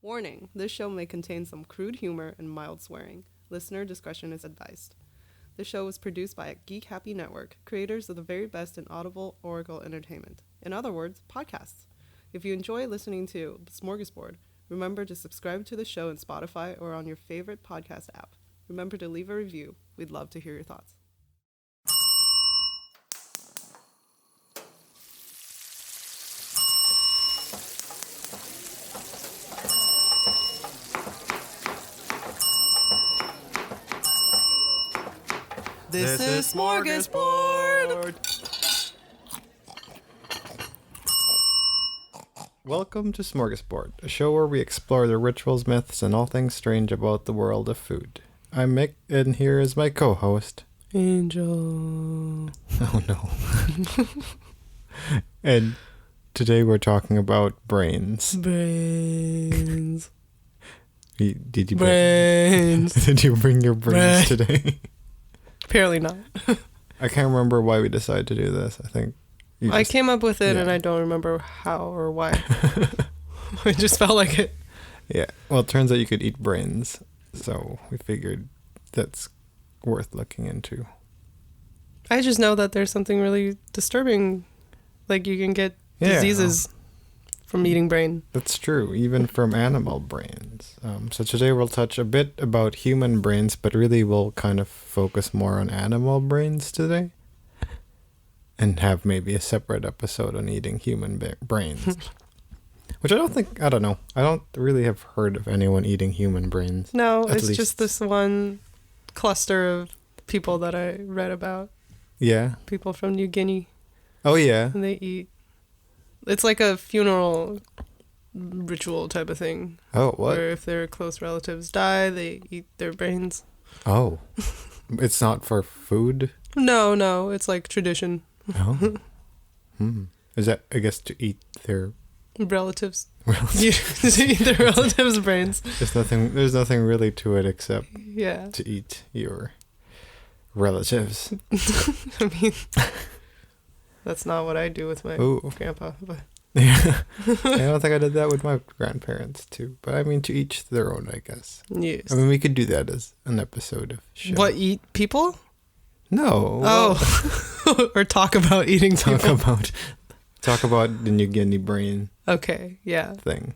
Warning, this show may contain some crude humor and mild swearing. Listener discretion is advised. The show was produced by Geek Happy Network, creators of the very best in audible oracle entertainment. In other words, podcasts. If you enjoy listening to Smorgasbord, remember to subscribe to the show in Spotify or on your favorite podcast app. Remember to leave a review. We'd love to hear your thoughts. This is Smorgasbord! Welcome to Smorgasbord, a show where we explore the rituals, myths, and all things strange about the world of food. I'm Mick, and here is my co-host, Angel. Oh no. And today we're talking about brains. Brains. Did you Brains. Did you bring your brains today? Apparently not. I can't remember why we decided to do this. I think I came up with it, yeah. and I don't remember how or why. I just felt like it. Yeah. Well, it turns out you could eat brains, so we figured that's worth looking into. I just know that there's something really disturbing. Like, you can get diseases from eating brain. That's true, even from animal brains. So today we'll touch a bit about human brains, but really we'll kind of focus more on animal brains today. And have maybe a separate episode on eating human brains. Which I don't know. I don't really have heard of anyone eating human brains. No, it's just this one cluster of people that I read about. Yeah. People from New Guinea. Oh, yeah. And they eat. It's like a funeral ritual type of thing. Oh, what? Where if their close relatives die, they eat their brains. Oh. It's not for food? No. It's like tradition. Oh. Is that, I guess, to eat their relatives? To eat their relatives' brains. There's nothing really to it except to eat your relatives. I mean, that's not what I do with my grandpa. But. Yeah. I don't think I did that with my grandparents too. But I mean, to each their own, I guess. Yes. I mean, we could do that as an episode of show. What, eat people? No. Oh. Or talk about eating people. Talk about the New Guinea brain. Okay, yeah. Thing.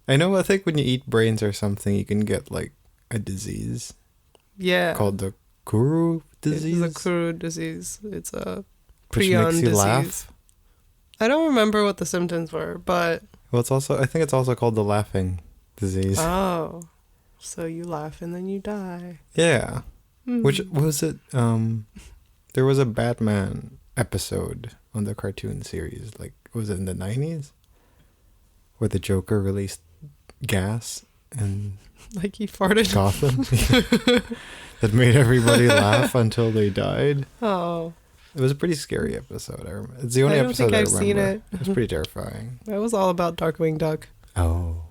I think when you eat brains or something, you can get like a disease. Yeah. Called the Kuru disease. It's a Kuru disease. It's a which prion makes you disease. laugh. I don't remember what the symptoms were, but well, I think it's also called the laughing disease. Oh. So you laugh and then you die. Yeah. Which was it? There was a Batman episode on the cartoon series. Like, was it in the 90s? Where the Joker released gas and like he farted. Gotham. That made everybody laugh until they died. Oh. It was a pretty scary episode. I remember. It's the only episode I remember. I've seen it. It was pretty terrifying. It was all about Darkwing Duck. Oh.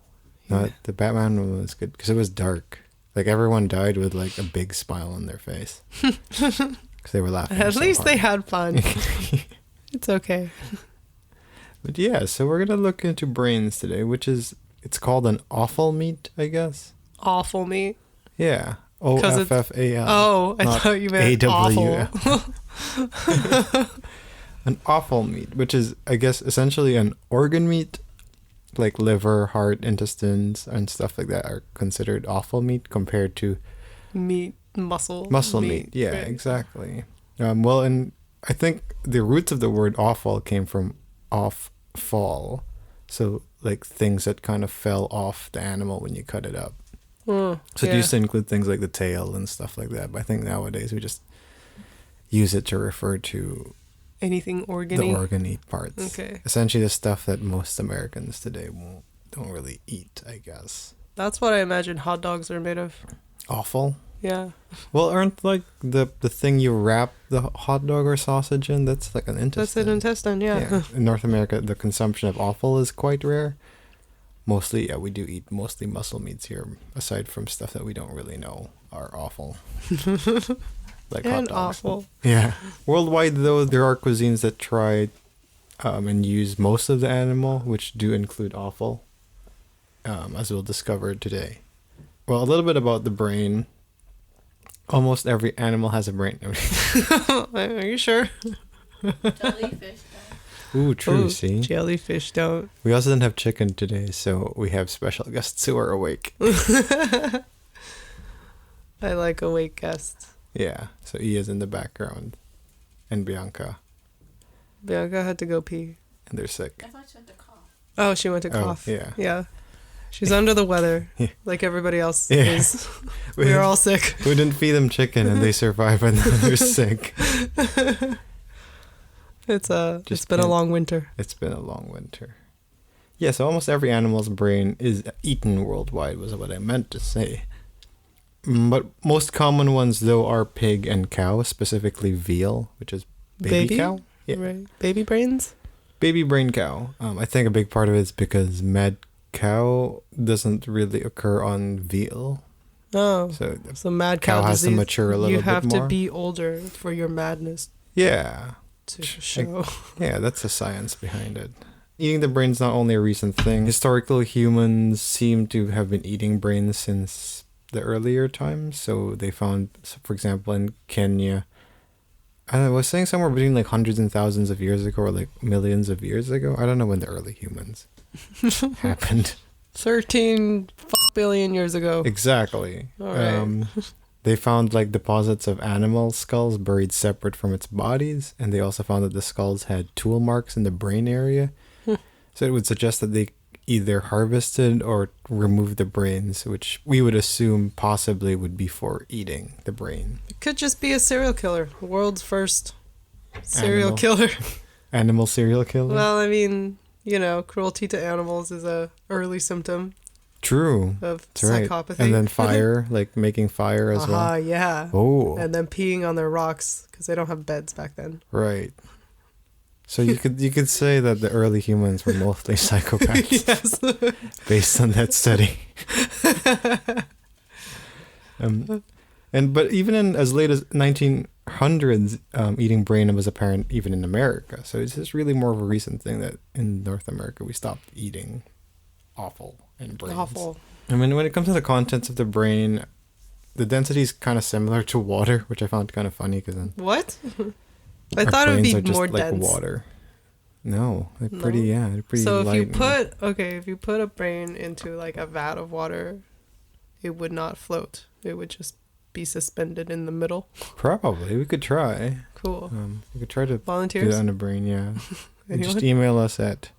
Yeah. No, the Batman one was good because it was dark. Like, everyone died with, like, a big smile on their face. Because they were laughing At so least hard. they had fun. It's okay. But yeah, so we're going to look into brains today, it's called an offal meat, I guess. Awful meat. Yeah. O-F-F-A-L. Oh, I thought you meant awful. An offal meat, which is, I guess, essentially an organ meat. Like liver, heart, intestines, and stuff like that are considered offal meat compared to muscle meat. Yeah, right. Exactly. Well, and I think the roots of the word offal came from off-fall, so like things that kind of fell off the animal when you cut it up. So it used to include things like the tail and stuff like that, but I think nowadays we just use it to refer to anything organ-y? The organ-y parts. Okay. Essentially the stuff that most Americans today don't really eat, I guess. That's what I imagine hot dogs are made of. Offal? Yeah. Well, aren't like the thing you wrap the hot dog or sausage in, that's like an intestine. That's an intestine, yeah. In North America, the consumption of offal is quite rare. Mostly, we do eat mostly muscle meats here, aside from stuff that we don't really know are awful. Like hot dogs. Awful. Yeah. Worldwide, though, there are cuisines that try and use most of the animal, which do include offal. as we'll discover today. Well, a little bit about the brain. Almost every animal has a brain. Are you sure? Jellyfish don't. Ooh, true, see? Jellyfish don't. We also didn't have chicken today, so we have special guests who are awake. I like awake guests. Yeah, so Ia's in the background. And Bianca. Bianca had to go pee. And they're sick. I thought she went to cough. Oh, she went to Oh, cough. yeah. Yeah. She's under the weather, Yeah. like everybody else Yeah. is. We're all sick. We didn't feed them chicken and they survived and now they're sick. It's Just been a can't- long winter. It's been a long winter. Yeah, so almost every animal's brain is eaten worldwide, was what I meant to say. But most common ones, though, are pig and cow, specifically veal, which is baby cow. Yeah. Right. Baby brains? Baby brain cow. I think a big part of it is because mad cow doesn't really occur on veal. Oh. So So mad cow cow has to disease, mature a little you bit have more. to be older for your madness yeah. to show. Yeah, that's the science behind it. Eating the brain's not only a recent thing. Historical humans seem to have been eating brains since the earlier times. So they found, for example, in Kenya, I was saying somewhere between like hundreds and thousands of years ago or like millions of years ago. I don't know when the early humans happened. 13 billion years ago. Exactly. All right. They found like deposits of animal skulls buried separate from its bodies, and they also found that the skulls had tool marks in the brain area. So it would suggest that they either harvested or removed the brains, which we would assume possibly would be for eating the brain. It could just be a serial killer. World's first serial Animal. killer. Animal serial killer? Well, I mean, you know, cruelty to animals is a early symptom True. of That's right. psychopathy. And then fire, like making fire as Aha, well. yeah. Oh, And then peeing on their rocks because they don't have beds back then. right. So you could say that the early humans were mostly psychopaths. Yes. Based on that study. But even in as late as 1900s, eating brain was apparent even in America. So it's just really more of a recent thing that in North America we stopped eating offal and brains. Awful. I mean, when it comes to the contents of the brain, the density is kind of similar to water, which I found kind of funny because then What? I our thought it would brains be are just more like dense. water. No, they're No? pretty. Yeah, they're pretty. So if light you and- if you put a brain into like a vat of water, it would not float. It would just be suspended in the middle. probably we could try. Cool. We could try to do Volunteers? that on a brain. Yeah. Anyone? Just email us at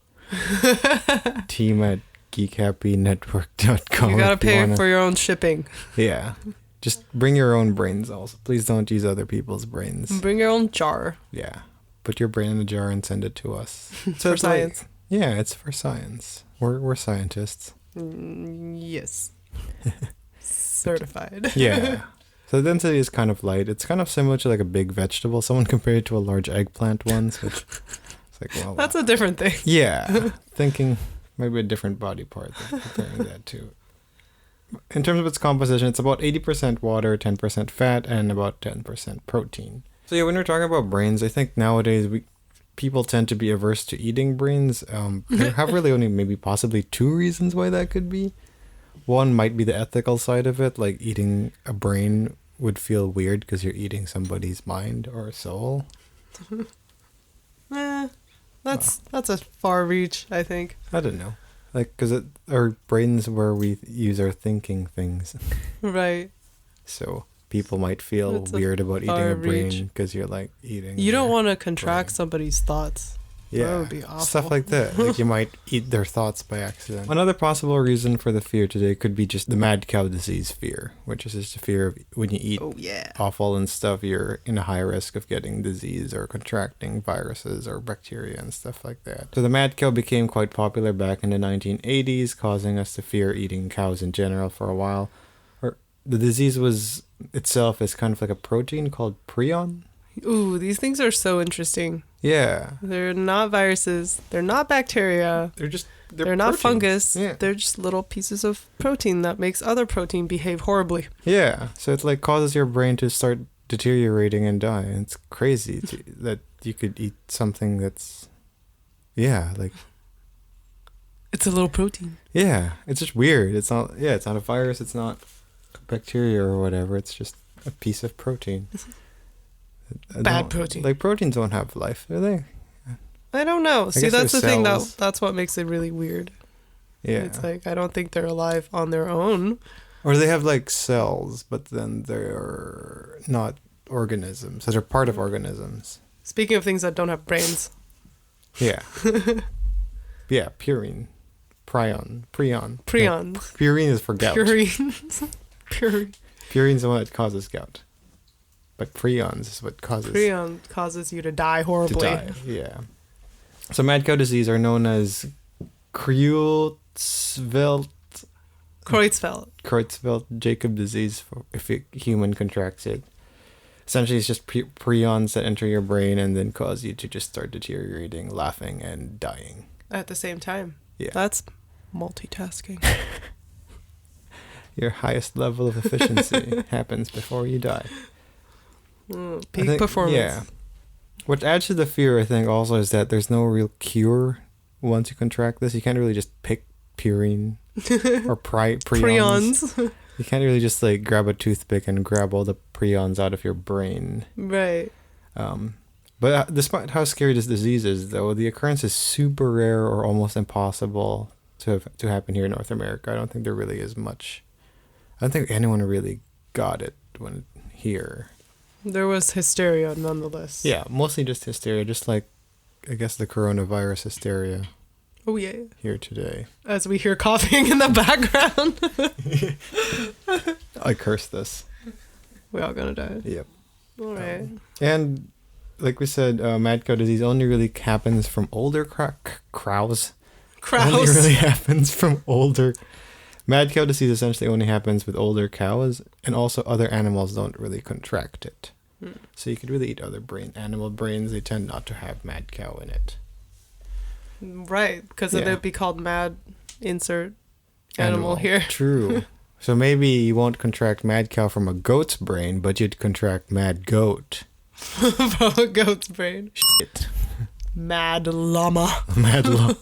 team@geekhappynetwork.com. You gotta if you pay wanna- for your own shipping. Yeah. Just bring your own brains also. Please don't use other people's brains. Bring your own jar. Yeah. Put your brain in a jar and send it to us. For it's like- science. yeah, it's for science. We're scientists. Yes. Certified. Yeah. So the density is kind of light. It's kind of similar to like a big vegetable. Someone compared it to a large eggplant once, which it's like, well, That's a different thing. yeah. Thinking maybe a different body part than comparing that to. In terms of its composition, it's about 80% water, 10% fat, and about 10% protein. So yeah, when we're talking about brains, I think nowadays people tend to be averse to eating brains. There have really only maybe possibly two reasons why that could be. One might be the ethical side of it, like eating a brain would feel weird because you're eating somebody's mind or soul. That's a far reach, I think. I don't know. Like, because our brains where we use our thinking things. Right. So people might feel That's a weird about eating far a brain reach. because you're like eating. You don't their want to contract brain. somebody's thoughts. Yeah, That would be awful. stuff like that. Like you might eat their thoughts by accident. Another possible reason for the fear today could be just the mad cow disease fear, which is just a fear of when you eat Oh, yeah. offal and stuff, you're in a high risk of getting disease or contracting viruses or bacteria and stuff like that. So the mad cow became quite popular back in the 1980s, causing us to fear eating cows in general for a while. The disease was itself is kind of like a protein called prion. Ooh, these things are so interesting. Yeah. They're not viruses. They're not bacteria. They're Not proteins. fungus. Yeah. They're just little pieces of protein that makes other protein behave horribly. Yeah. So it like causes your brain to start deteriorating and die. And it's crazy that you could eat something that's, yeah, like It's a little protein. Yeah, it's just weird. It's not a virus. It's not bacteria or whatever. It's just a piece of protein. Bad protein. Like proteins don't have life, do they? I don't know. See, guess that's the they're thing. cells. That's what makes it really weird. Yeah. It's like, I don't think they're alive on their own. Or they have like cells, but then they're not organisms. So they're part of organisms. Speaking of things that don't have brains. Yeah. Yeah, purine. Prion. Prions. No, purine is for gout. Purines. Purine's the one that causes gout. But prions is what causes... Prion causes you to die horribly. To die, yeah. So mad cow disease are known as Creutzfeldt, Jakob disease if a human contracts it. Essentially, it's just prions that enter your brain and then cause you to just start deteriorating, laughing, and dying. At the same time. Yeah. That's multitasking. Your highest level of efficiency happens before you die. Peak performance. Yeah. What adds to the fear, I think, also is that there's no real cure once you contract this. You can't really just pick purine or prions. You can't really just like grab a toothpick and grab all the prions out of your brain. Right. But despite how scary this disease is, though, the occurrence is super rare or almost impossible to happen here in North America. I don't think there really is much. I don't think anyone really got it here. There was hysteria nonetheless. Yeah, mostly just hysteria, just like, I guess, the coronavirus hysteria. Oh, yeah. Here today. As we hear coughing in the background. I curse this. We're all gonna die. Yep. All right. And like we said, mad cow disease only really happens from older crows. Only really happens from older. Mad cow disease essentially only happens with older cows, and also other animals don't really contract it. So you could really eat other animal brains. They tend not to have mad cow in it. Right, because then they'd be called mad insert animal here. True. So maybe you won't contract mad cow from a goat's brain, but you'd contract mad goat. From a goat's brain. Shit. Mad llama. Mad llama.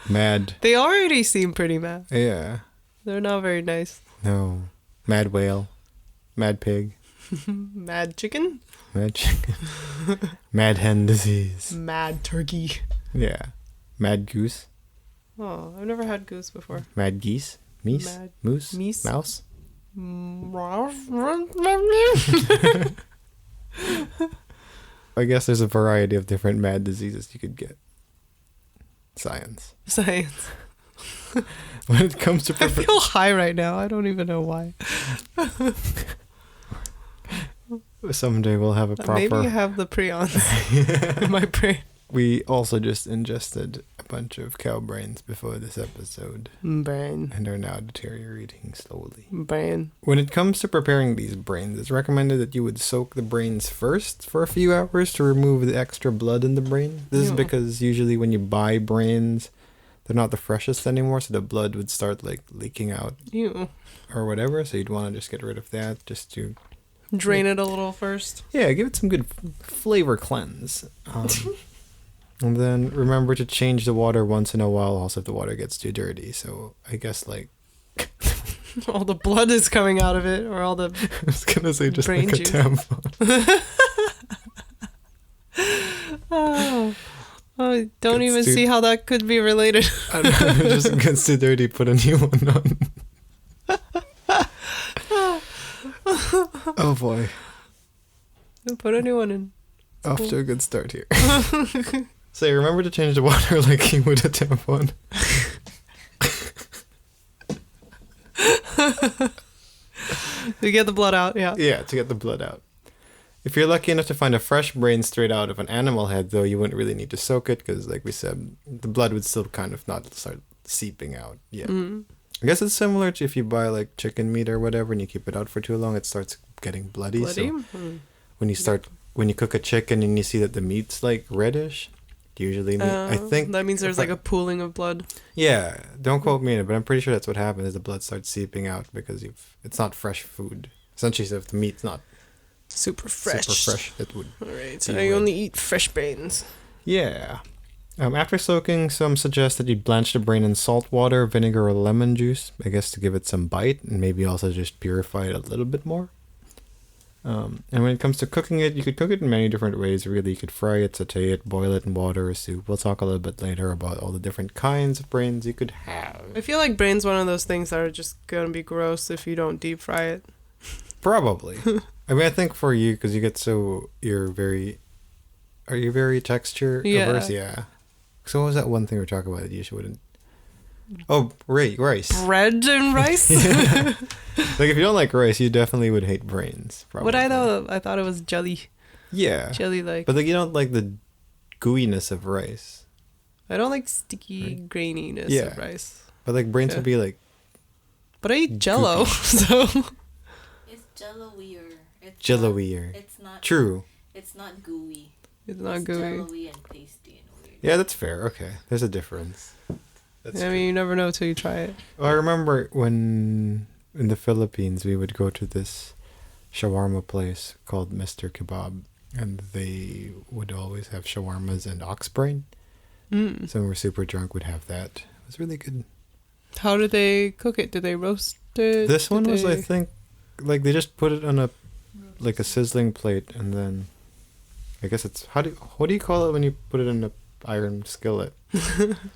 Mad. They already seem pretty mad. Yeah. They're not very nice. No. Mad whale. Mad pig. Mad chicken. Mad chicken. Mad hen disease. Mad turkey. Yeah. Mad goose. Oh, I've never had goose before. Mad geese. Meese. Moose. Meese. Mouse. I guess there's a variety of different mad diseases you could get. Science. When it comes to... I feel high right now. I don't even know why. Someday we'll have a proper... Maybe I have the prions in my brain. We also just ingested a bunch of cow brains before this episode. Brain. And are now deteriorating slowly. Brain. When it comes to preparing these brains, it's recommended that you would soak the brains first for a few hours to remove the extra blood in the brain. This is because usually when you buy brains, they're not the freshest anymore, so the blood would start like leaking out. Ew. Or whatever, so you'd want to just get rid of that just to... Drain it a little first. Yeah, give it some good flavor cleanse. And then remember to change the water once in a while, also if the water gets too dirty. So I guess like... all the blood is coming out of it, or all the I was going to say just brain like a juice. tampon. I don't even see how that could be related. I don't know, it just gets too dirty, put a new one on. Oh boy. Put a new one in. Off to a good start here. So remember to change the water like you would a tampon. To get the blood out, yeah. Yeah, to get the blood out. If you're lucky enough to find a fresh brain straight out of an animal head, though, you wouldn't really need to soak it because, like we said, the blood would still kind of not start seeping out yet. I guess it's similar to if you buy like chicken meat or whatever and you keep it out for too long, it starts getting bloody. So when you cook a chicken and you see that the meat's like reddish, usually I think that means there's like a pooling of blood. Yeah, don't quote me on it, but I'm pretty sure that's what happens. Is the blood starts seeping out because it's not fresh food. Essentially, so if the meat's not super fresh, it would. All right, so you only eat fresh brains. Yeah. After soaking, some suggest that you blanch the brain in salt water, vinegar, or lemon juice, I guess to give it some bite, and maybe also just purify it a little bit more. And when it comes to cooking it, you could cook it in many different ways, really. You could fry it, saute it, boil it in water or soup. We'll talk a little bit later about all the different kinds of brains you could have. I feel like brain's one of those things that are just gonna be gross if you don't deep fry it. Probably. I mean, I think for you, because you get so, are you very texture averse? Yeah. So what was that one thing we were talking about that you wouldn't? Oh, rice. Bread and rice? Like, if you don't like rice, you definitely would hate brains. Probably. Would I though? I thought it was jelly. Yeah. Jelly like. But like, you don't like the gooiness of rice. I don't like sticky graininess of rice. But like, brains would be like. But I eat Jello, so. It's jello-ier. Jello-ier. It's not. True. It's not gooey. It's not gooey. Jello-y and pasty and weird. Yeah, that's fair. Okay, there's a difference. That's I mean, you never know till you try it. Well, I remember when in the Philippines we would go to this shawarma place called Mr. Kebab, and they would always have shawarmas and ox brain. So when we're super drunk, we'd have that. It was really good. How did they cook it? Did they roast it? This one was, I think, like they just put it on a sizzling plate, and then I guess it's what do you call it when you put it in a iron skillet?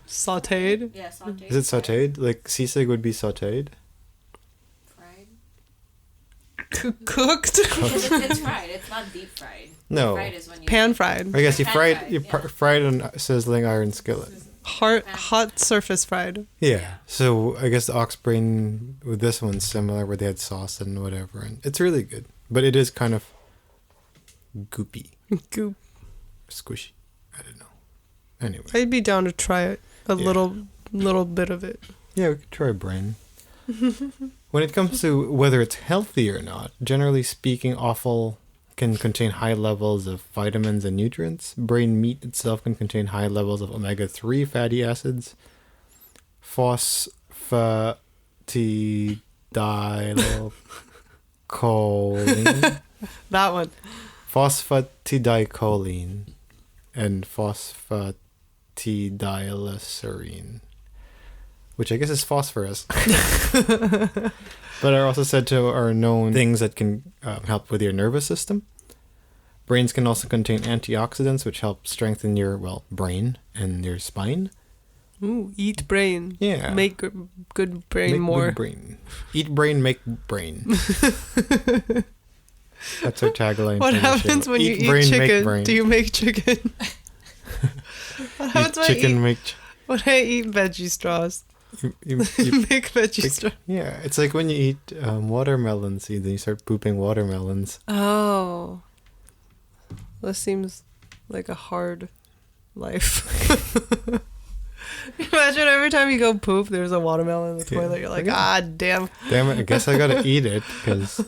Sauteed? Yeah, sauteed. Is it sauteed? Like sisig would be sauteed? Fried? Cooked? It's fried. It's not deep fried. No. Fried is when you Pan fried. I guess you Pan-fried, fried on a sizzling iron skillet. Hot surface fried. Yeah. So I guess the ox brain with this one's similar, where they had sauce and whatever, and it's really good. But it is kind of goopy. Goop. Squishy. I don't know. Anyway. I'd be down to try it. Little bit of it. Yeah, we could try brain. When it comes to whether it's healthy or not, generally speaking, offal can contain high levels of vitamins and nutrients. Brain meat itself can contain high levels of omega-3 fatty acids, phosphatidylcholine, That one. phosphatidylcholine, and phosphatidylserine, which I guess is phosphorus. But are also said to are known things that can help with your nervous system. Brains can also contain antioxidants, which help strengthen your brain and your spine. Ooh, eat brain. Yeah. Make good brain Make more. good brain. Eat brain, make brain. That's our tagline. What for the happens show. when you brain, eat make chicken? brain. Do you make chicken? What happens when I eat veggie straws? You Make veggie straws. yeah, it's like when you eat watermelon seeds and you start pooping watermelons. Oh. This seems like a hard life. Imagine every time you go poop, there's a watermelon in the toilet. You're like, damn. Damn it, I guess I gotta eat it because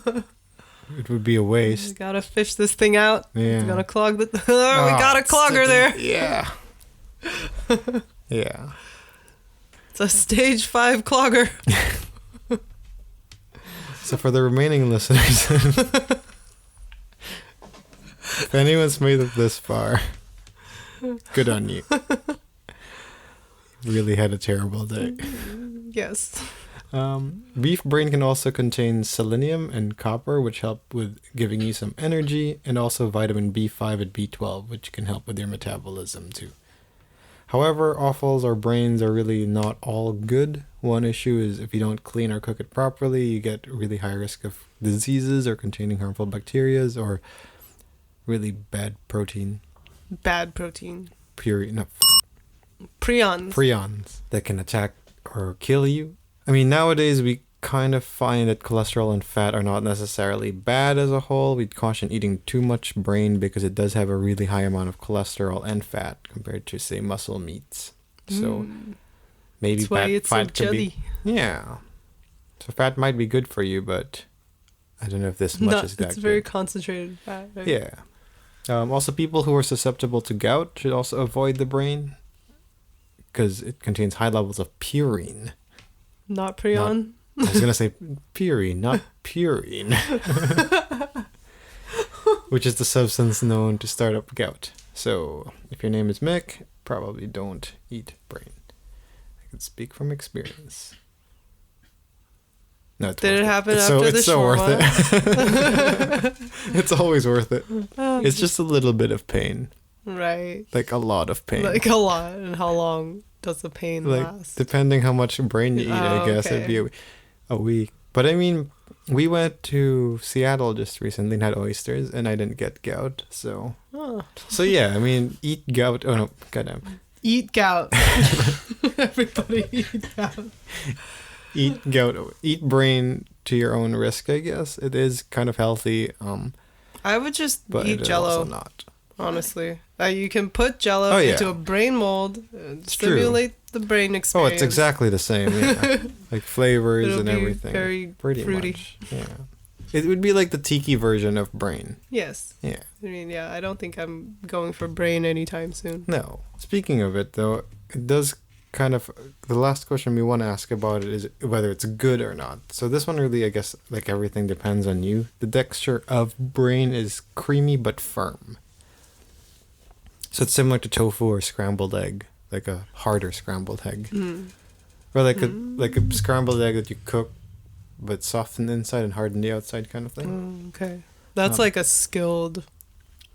it would be a We waste. gotta fish this thing out. Yeah. We gotta clog the... we got a clogger there. Yeah. Yeah. It's a stage 5 clogger. So for the remaining listeners, if anyone's made it this far, good on you. Really had a terrible day. Yes. Beef brain can also contain selenium and copper, which help with giving you some energy, and also vitamin B5 and B12, which can help with your metabolism too. However, offals or brains are really not all good. One issue is if you don't clean or cook it properly, you get really high risk of diseases or containing harmful bacteria or really bad protein. Bad protein. Prions that can attack or kill you. I mean, nowadays we kind of find that cholesterol and fat are not necessarily bad as a whole. We'd caution eating too much brain because it does have a really high amount of cholesterol and fat compared to, say, muscle meats. So maybe That's why it's so fat could be... jelly. Yeah. So fat might be good for you, but I don't know if this much is that It's good. very concentrated fat. Right? Yeah. Also, people who are susceptible to gout should also avoid the brain because it contains high levels of purine. Not prion. I was going to say purine, not purine. which is the substance known to start up gout. So if your name is Mick, probably don't eat brain. I can speak from experience. No, it's Did it worth happen It's after the it's so worth shawarma? it. It's always worth it. It's just a little bit of pain. Right. Like a lot of pain. Like a lot. And how long does the pain like last? depending how much brain you eat, I guess it'd be a week. But I mean, we went to Seattle just recently and had oysters, and I didn't get gout. So, so yeah, I mean, eat gout. Oh no, goddamn. Eat gout. Everybody eat gout. Eat gout. Eat brain to your own risk, I guess. It is kind of healthy. I would just But eat it is Jello. also not. Honestly, you can put Jello into a brain mold and It's stimulate the brain Oh, experience. it's exactly the same. Yeah. Like flavors It'll and be everything. very Pretty fruity. much. Yeah. It would be like the tiki version of brain. Yes. Yeah. I mean, yeah, I don't think I'm going for brain anytime soon. No. Speaking of it, though, it does kind of. The last question we want to ask about it is whether it's good or not. So this one really, I guess, like everything depends on you. The texture of brain is creamy but firm. So it's similar to tofu or scrambled egg, like a harder scrambled egg, or like a scrambled egg that you cook, but soften the inside and harden the outside, kind of thing. Okay, that's like a skilled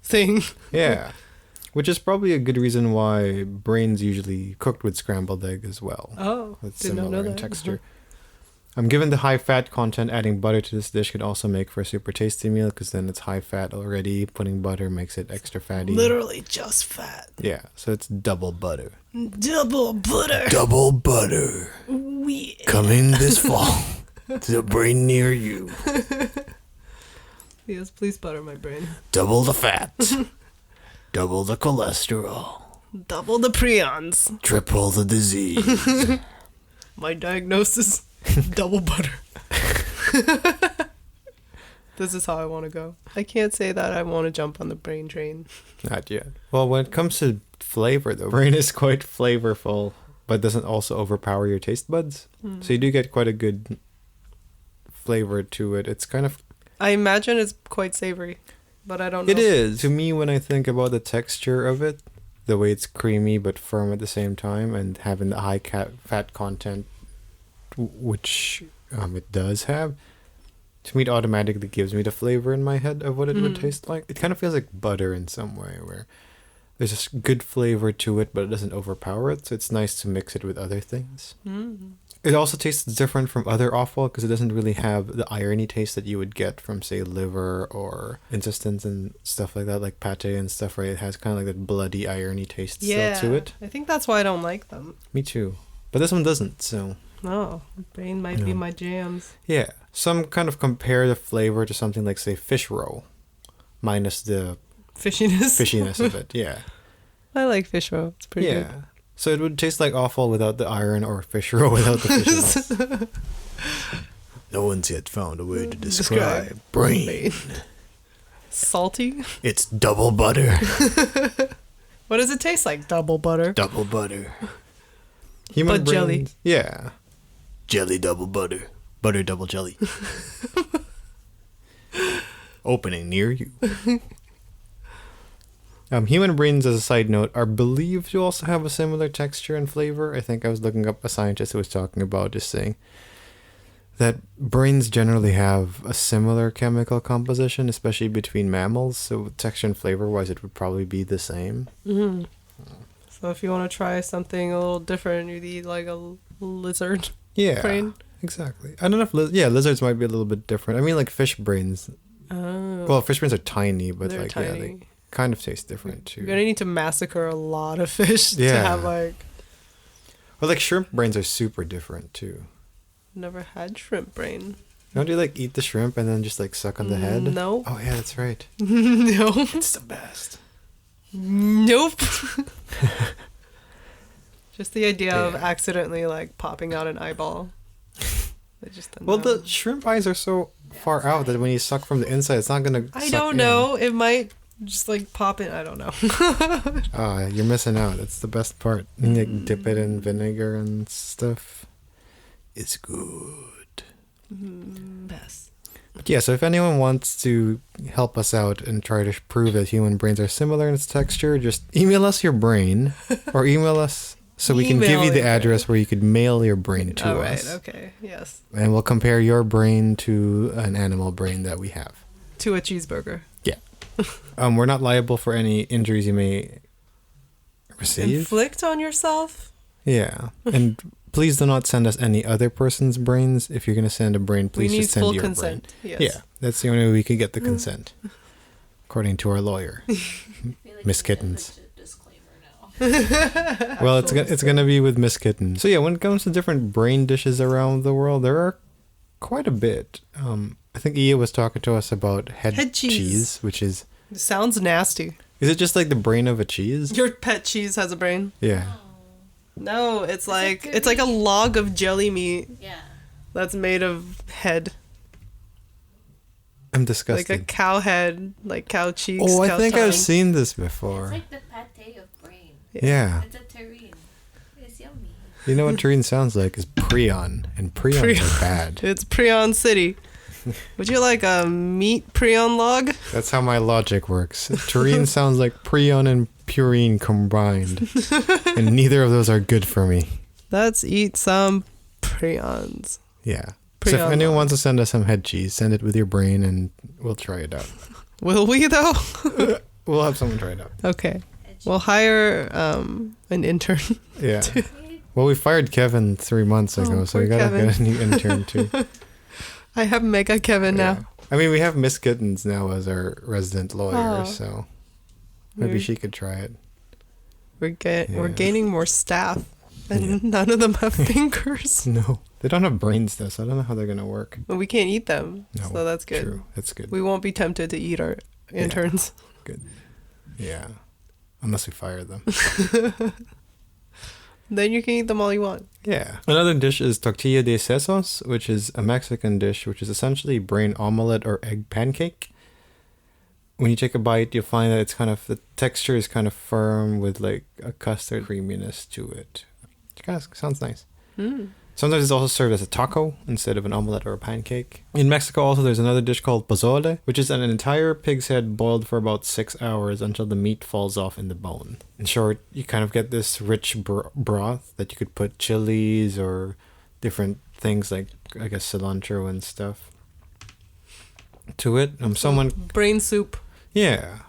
thing. Yeah, which is probably a good reason why brain's usually cooked with scrambled egg as well. Oh, It's did not know similar in that. texture. Given the high fat content, adding butter to this dish could also make for a super tasty meal because then it's high fat already. Putting butter makes it extra fatty. Literally just fat. Yeah, so it's double butter. Double butter. Double butter. We Coming this fall to a brain near you. Yes, please butter my brain. Double the fat. Double the cholesterol. Double the prions. Triple the disease. My diagnosis: double butter. This is how I want to go. I can't say that I want to jump on the brain train. Not yet. Well, when it comes to flavor, though, brain is quite flavorful, but doesn't also overpower your taste buds. So you do get quite a good flavor to it. It's kind of... I imagine it's quite savory, but I don't know. It is. To me, when I think about the texture of it, the way it's creamy but firm at the same time, and having the high fat content, which it does have, to me it automatically gives me the flavor in my head of what it would taste like. It kind of feels like butter in some way, where there's this good flavor to it, but it doesn't overpower it, so it's nice to mix it with other things. It also tastes different from other offal because it doesn't really have the irony taste that you would get from, say, liver or intestines and stuff like that, like pate and stuff, right? It has kind of like that bloody irony taste still to it. I think that's why I don't like them. Me too. But this one doesn't, so... Oh, brain might be my jams. Yeah. Some kind of compare the flavor to something like, say, fish roll, minus the Fishiness of it, yeah. I like fish roll. It's pretty good. Yeah. So it would taste like offal without the iron, or fish roll without the fishiness. No one's yet found a way to describe brain. Salty? It's double butter. What does it taste like? Double butter. Double butter. But jelly. Yeah. Jelly double butter. Butter double jelly. Opening near you. Human brains, as a side note, are believed to also have a similar texture and flavor. I think I was looking up a scientist who was talking about just saying that brains generally have a similar chemical composition, especially between mammals. So texture and flavor-wise, it would probably be the same. So if you want to try something a little different, you'd eat like a lizard brain. Exactly. I don't know if lizards might be a little bit different. I mean, like fish brains. Oh. Well, fish brains are tiny, but They're like tiny. yeah, they kind of taste different too. You're gonna need to massacre a lot of fish to have like... Well, like shrimp brains are super different too. Never had shrimp brain. Don't you like eat the shrimp and then just like suck on the head? No. Oh yeah, that's right. No. It's the best. Nope. Just the idea of accidentally like popping out an eyeball. Well, the shrimp eyes are so far out that when you suck from the inside, it's not gonna. I don't know. It might just like pop in. I don't know. Oh, you're missing out. It's the best part. You like dip it in vinegar and stuff. It's good. Best. Yeah, so if anyone wants to help us out and try to prove that human brains are similar in its texture, just email us your brain or email us so we can give you Email the your address where you could mail your brain to All right. us. Okay. Yes. And we'll compare your brain to an animal brain that we have. To a cheeseburger. We're not liable for any injuries you may receive. Inflict on yourself? Yeah. And please do not send us any other person's brains. If you're going to send a brain, please we need just send full your consent. brain. Yes. Yeah. That's the only way we could get the consent. According to our lawyer. I feel like Miss we need a Kittens. legit disclaimer now. Well, it's going to be with Miss Kitten. So yeah, when it comes to different brain dishes around the world, there are quite a bit. I think Ia was talking to us about head cheese, which is... Sounds nasty. Is it just like the brain of a cheese? Your pet cheese has a brain? Yeah. No, it's like it it's like a gooey? log of jelly meat Yeah. that's made of head. I'm Like disgusted. a cow head, like cow cheeks. Oh, I cow think tongue. I've seen this It's before. like the pate of brain. Yeah. It's a terrine. It's yummy. You know what terrine sounds like is prion, and prions Prion. are bad. It's Prion City. Would you like a meat prion log? That's how my logic works. Terrine sounds like prion and purine combined, and neither of those are good for me. Let's eat some prions. Yeah. So if Prion anyone log. wants to send us some head cheese, send it with your brain, and we'll try it out. Will we though? We'll have someone try it out. Okay. We'll hire an intern. Yeah. Well, we fired Kevin 3 months ago, Oh, so we poor gotta Kevin. get a new intern too. I have Mega Kevin Yeah. now. I mean, we have Miss Kittens now as our resident lawyer, Oh. so maybe We're- she could try it. We're Yeah. gaining more staff, and none of them have fingers. No, they don't have brains though, so I don't know how they're gonna work. But we can't eat them, No, so that's good. True, that's good. We won't be tempted to eat our interns. Yeah, unless we fire them. Then you can eat them all you want. Yeah. Another dish is tortilla de sesos, which is a Mexican dish, which is essentially brain omelet or egg pancake. When you take a bite, you'll find that it's kind of, the texture is kind of firm with like a custard creaminess to it. It kind of sounds nice. Mm. Sometimes it's also served as a taco instead of an omelet or a pancake. In Mexico also there's another dish called pozole, which is an entire pig's head boiled for about 6 hours until the meat falls off in the bone. In short, you kind of get this rich broth that you could put chilies or different things like, I guess, cilantro and stuff to it. Someone... Brain soup. Yeah.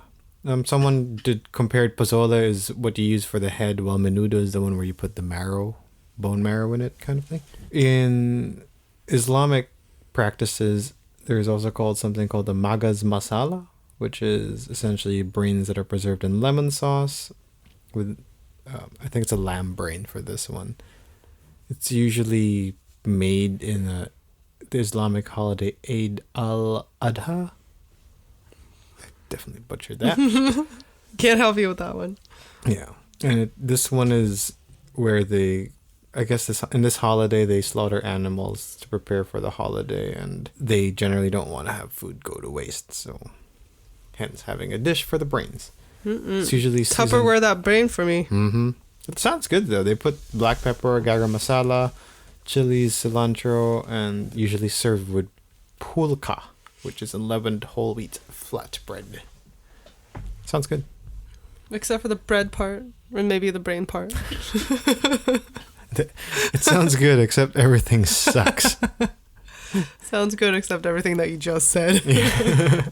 Someone did compared pozole is what you use for the head, while menudo is the one where you put the marrow, bone marrow in it, kind of thing. In Islamic practices, there's also called something called the magaz masala, which is essentially brains that are preserved in lemon sauce with, I think it's a lamb brain for this one. It's usually made in the Islamic holiday Eid al-Adha. I definitely butchered that. Can't help you with that one. Yeah. And this one is where they, I guess in this holiday, they slaughter animals to prepare for the holiday, and they generally don't want to have food go to waste, so hence having a dish for the brains. It's usually Tupperware that brain for me. Mm-hmm. It sounds good, though. They put black pepper, garam masala, chilies, cilantro, and usually served with pulka, which is unleavened whole wheat flatbread. Sounds good. Except for the bread part, or maybe the brain part. It sounds good, except everything sucks. Sounds good, except everything that you just said. Yeah.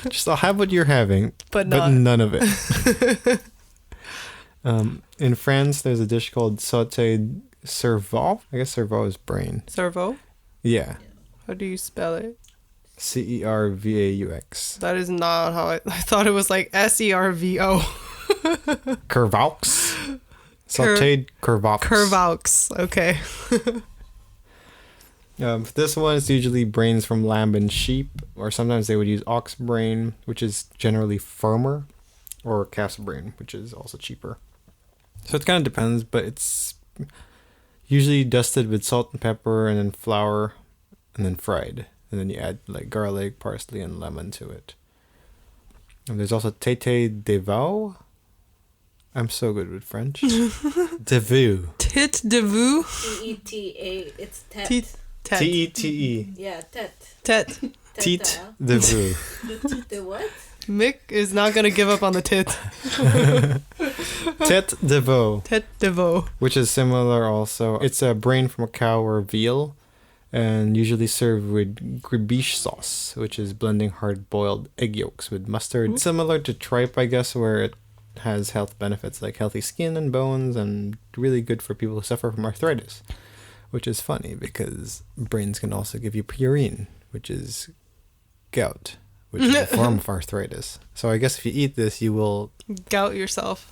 Just I'll have what you're having, But but not. none of it. In France, there's a dish called sautéed cerveau. I guess cerveau is brain. Cerveau? Yeah. How do you spell it? Cervaux. That is not how I thought it was like SERVO. Curvaux. Sautéed curvaux. Curvaux. Okay. This one is usually brains from lamb and sheep, or sometimes they would use ox brain, which is generally firmer, or calf's brain, which is also cheaper. So it kind of depends, but it's usually dusted with salt and pepper and then flour and then fried. And then you add like garlic, parsley, and lemon to it. And there's also tete de veau. I'm so good with French. De veau. Tit de vous. Teta. It's tet. Tit. Tet. Tete. Yeah, tet. Tet. Teat de veau. The what? Mick is not going to give up on the tit. Tête de veau, Tête de veau. which is similar also. It's a brain from a cow or veal, and usually served with gribiche sauce, which is blending hard-boiled egg yolks with mustard. Similar to tripe, I guess, where it has health benefits like healthy skin and bones, and really good for people who suffer from arthritis, which is funny because brains can also give you purine, which is gout, which is a form of arthritis. So I guess if you eat this, you will Gout yourself.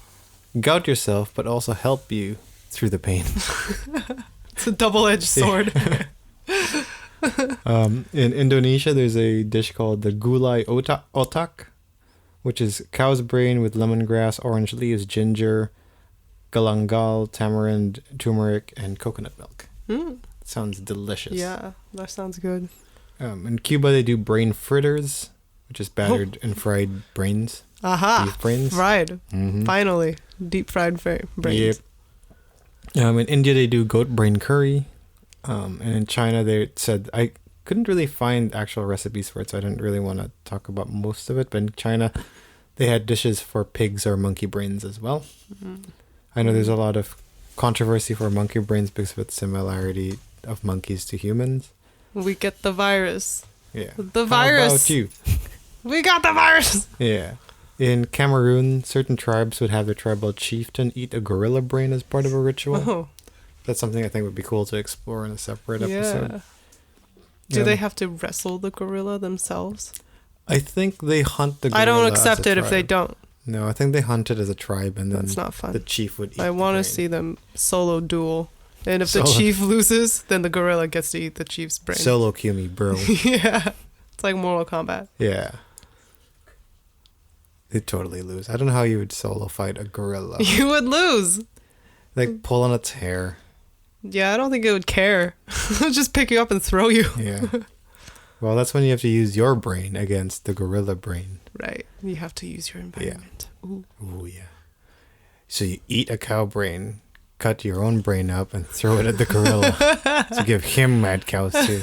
gout yourself, but also help you through the pain. It's a double-edged sword. In Indonesia, there's a dish called the gulai otak, which is cow's brain with lemongrass, orange leaves, ginger, galangal, tamarind, turmeric, and coconut milk. Sounds delicious. Yeah, that sounds good. In Cuba, they do brain fritters, which is battered and fried brains. Aha! Beef brains. Fried. Mhm. Finally. Deep-fried brains. Yep. In India, they do goat brain curry. And in China, they said, I couldn't really find actual recipes for it, so I didn't really want to talk about most of it. But in China, they had dishes for pigs or monkey brains as well. I know there's a lot of controversy for monkey brains because of its similarity of monkeys to humans. We get the virus. Yeah. The How virus. about you? We got the virus! Yeah. In Cameroon, certain tribes would have their tribal chieftain eat a gorilla brain as part of a ritual. Oh, That's something I think would be cool to explore in a separate episode. yeah. Do they have to wrestle the gorilla themselves? I think they hunt the gorilla I don't as accept a it if they tribe. don't. No, I think they hunt it as a tribe, and then That's not fun. the chief would eat I the want to brain. see them solo duel. And if the Solo- chief loses, then the gorilla gets to eat the chief's brain. Solo kill me, bro. Yeah. It's like Mortal Kombat. Yeah. They'd totally lose. I don't know how you would solo fight a gorilla. You would lose. Like, pull on its hair. Yeah, I don't think it would care. It'll just pick you up and throw you. Yeah. Well, that's when you have to use your brain against the gorilla brain. Right. You have to use your environment. Ooh. Ooh, yeah. So you eat a cow brain, cut your own brain up, and throw it at the gorilla to give him mad cows too.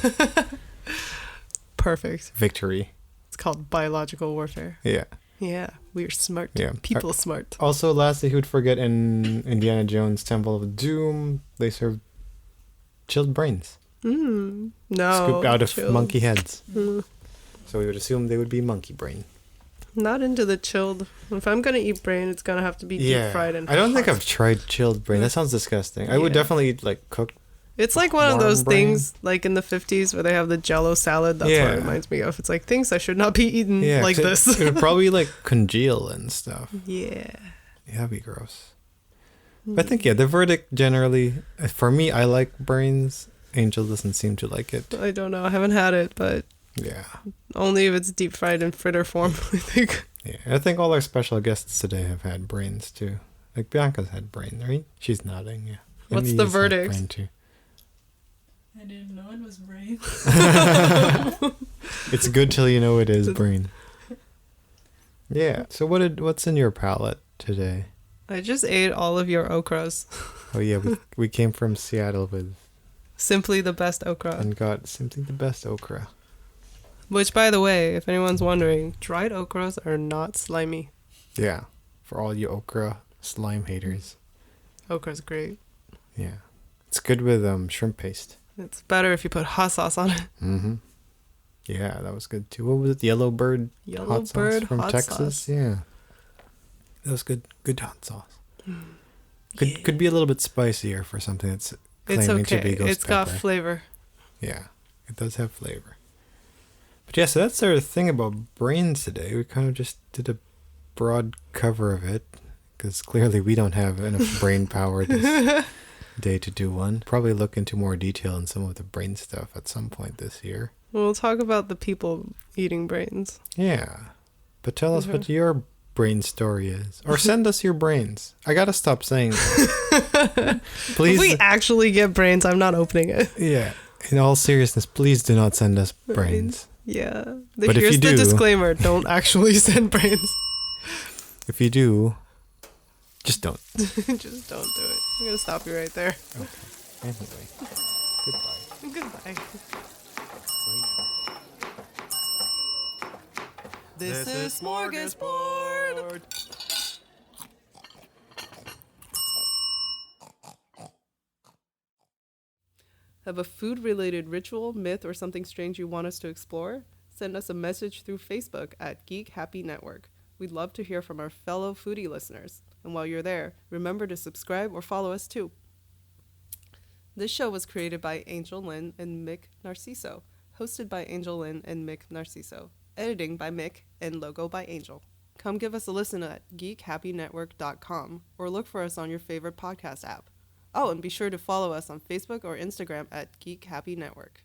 Perfect. Victory. It's called biological warfare. Yeah. Yeah. We're smart. Yeah. People smart. Also, lastly, who'd forget in Indiana Jones' Temple of Doom, they served chilled brains. No. Scooped out of chilled. monkey heads. Mm. So we would assume they would be monkey brain. Not into the chilled. If I'm going to eat brain, it's going to have to be deep fried and I don't think hot. I've tried chilled brain. That sounds disgusting. I would Yeah. definitely eat like cooked. It's like one of warm those brain. things, like in the 50s, where they have the Jello salad. That's what Yeah. it reminds me of. It's like things I should not be eaten Yeah, like 'cause this. It would probably like congeal and stuff. Yeah. Yeah, that'd be gross. But I think, yeah, the verdict generally, for me, I like brains. Angel doesn't seem to like it. I don't know. I haven't had it, but Yeah. only if it's deep fried in fritter form, I think. Yeah. I think all our special guests today have had brains too. Like Bianca's had brain, right? She's nodding, yeah. What's Amy the has had verdict? brain, too. I didn't know it was brain. It's good till you know it is brain. Yeah. So what's in your palate today? I just ate all of your okras. Oh yeah, we came from Seattle with Simply the best okra. and got simply the best okra. Which, by the way, if anyone's wondering, dried okras are not slimy. Yeah. For all you okra slime haters. Okra's great. Yeah. It's good with shrimp paste. It's better if you put hot sauce on it. Mm-hmm. Yeah, that was good too. What was it? Yellow Bird Yellow hot sauce Bird from hot Texas. sauce. Yeah, that was good. Good hot sauce. Could Yeah. could be a little bit spicier for something that's It's claiming to okay. be ghost It's got pepper. flavor. Yeah, it does have flavor. But yeah, so that's our thing about brains today. We kind of just did a broad cover of it because clearly we don't have enough brain power this day to do one. Probably look into more detail in some of the brain stuff at some point this year. We'll talk about the people eating brains. Yeah. But tell us Okay. what your brain story is. Or send us your brains. I gotta stop saying that. Please. If we actually get brains, I'm not opening it. Yeah. In all seriousness, please do not send us brains. Yeah. But if Here's you the do- disclaimer. Don't actually send brains. If you do, just don't. Just don't do it. I'm going to stop you right there. Anyway. Goodbye. Goodbye. Bye now. This is Smorgasbord! Have a food-related ritual, myth, or something strange you want us to explore? Send us a message through Facebook at Geek Happy Network. We'd love to hear from our fellow foodie listeners. And while you're there, remember to subscribe or follow us too. This show was created by Angel Linn and Mick Narciso, hosted by Angel Linn and Mick Narciso, editing by Mick, and logo by Angel. Come give us a listen at geekhappynetwork.com or look for us on your favorite podcast app. Oh, and be sure to follow us on Facebook or Instagram at Geek Happy Network.